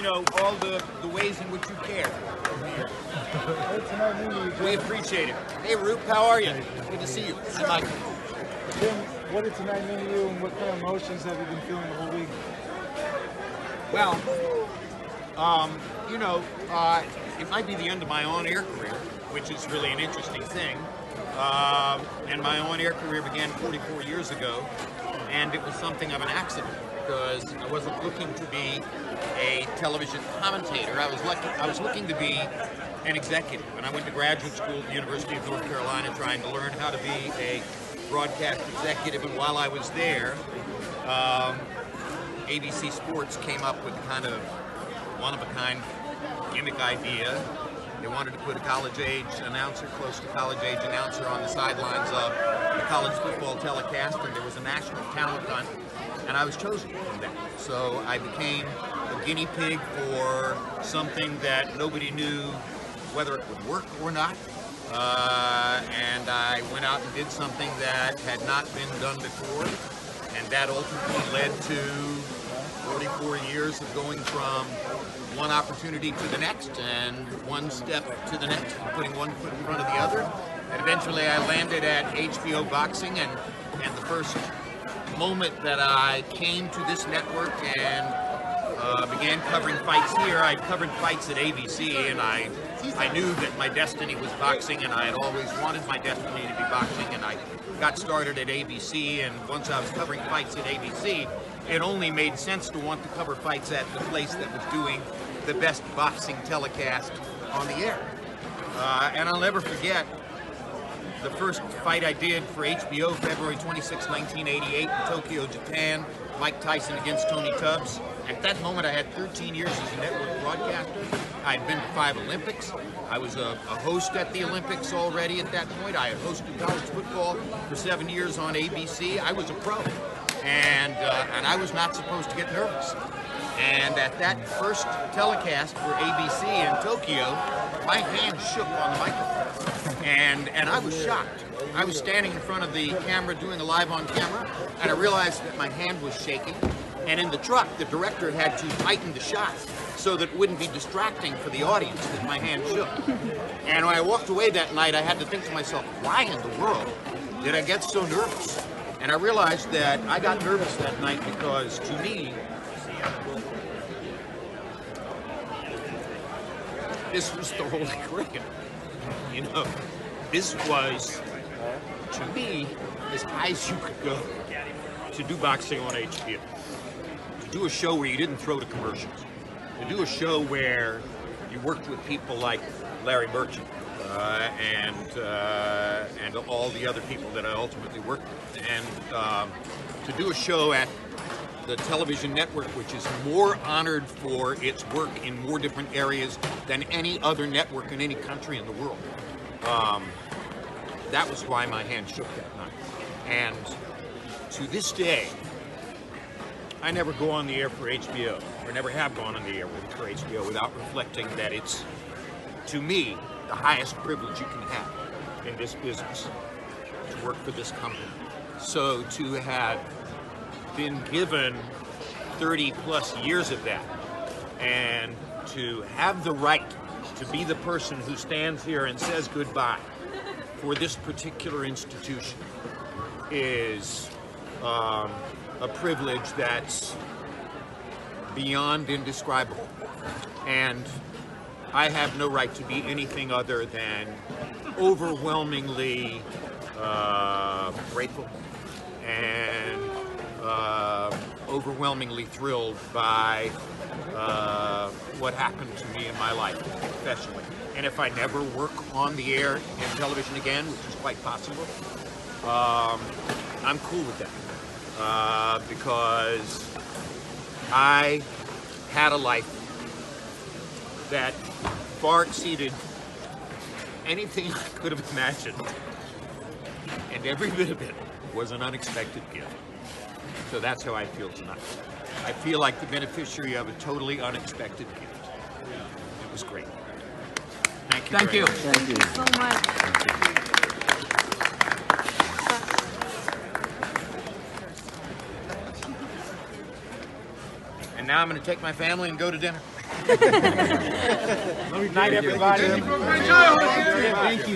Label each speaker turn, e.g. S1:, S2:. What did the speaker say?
S1: know, all the ways in which you care. We appreciate it. Hey, Roop, how are you? Good to see you. Hi, Mike.
S2: Jim, what did tonight mean to you, and what kind of emotions have you been feeling the whole week?
S1: Well, you know, it might be the end of my on-air career, which is really an interesting thing. And my on-air career began 44 years ago, and it was something of an accident because I wasn't looking to be a television commentator. I was looking to be an executive, and I went to graduate school at the University of North Carolina trying to learn how to be a broadcast executive. And while I was there, ABC Sports came up with kind of one-of-a-kind gimmick idea. They wanted to put a college-age announcer, close to college-age announcer, on the sidelines of the college football telecast, and there was a national talent hunt, and I was chosen from that. So I became a guinea pig for something that nobody knew whether it would work or not. And I went out and did something that had not been done before, and that ultimately led to 44 years of going from one opportunity to the next and one step to the next and putting one foot in front of the other. And eventually I landed at HBO Boxing, and the first moment that I came to this network and began covering fights here, I'd covered fights at ABC, and I knew that my destiny was boxing, and I had always wanted my destiny to be boxing, and I got started at ABC, and once I was covering fights at ABC, it only made sense to want to cover fights at the place that was doing the best boxing telecast on the air. And I'll never forget the first fight I did for HBO, February 26, 1988, in Tokyo, Japan, Mike Tyson against Tony Tubbs. At that moment, I had 13 years as a network broadcaster. I'd been to 5 Olympics. I was a host at the Olympics already at that point. I had hosted college football for 7 years on ABC. I was a pro, and I was not supposed to get nervous. And at that first telecast for ABC in Tokyo, my hand shook on the microphone, and I was shocked. I was standing in front of the camera doing a live on camera, and I realized that my hand was shaking. And in the truck, the director had to tighten the shot so that it wouldn't be distracting for the audience that my hand shook. And when I walked away that night, I had to think to myself, why in the world did I get so nervous? And I realized that I got nervous that night because, to me, this was the Holy Grail. You know, this was, to me, as high as you could go to do boxing on HBO. To do a show where you didn't throw to commercials. To do a show where you worked with people like Larry Merchant and all the other people that I ultimately worked with. And to do a show at the television network, which is more honored for its work in more different areas than any other network in any country in the world. That was why my hand shook that night. And to this day, I never go on the air for HBO, or never have gone on the air for HBO without reflecting that it's, to me, the highest privilege you can have in this business, to work for this company. So to have been given 30 plus years of that, and to have the right to be the person who stands here and says goodbye for this particular institution is a privilege that's beyond indescribable. And I have no right to be anything other than overwhelmingly grateful and overwhelmingly thrilled by what happened to me in my life professionally. And if I never work on the air in television again, which is quite possible, I'm cool with that. Because I had a life that far exceeded anything I could have imagined. And every bit of it was an unexpected gift. So that's how I feel tonight. I feel like the beneficiary of a totally unexpected gift. It was great. Thank you.
S3: Thank you.
S4: Thank you so much.
S1: And now I'm going to take my family and go to dinner.
S2: Good night, everybody.
S3: Thank you.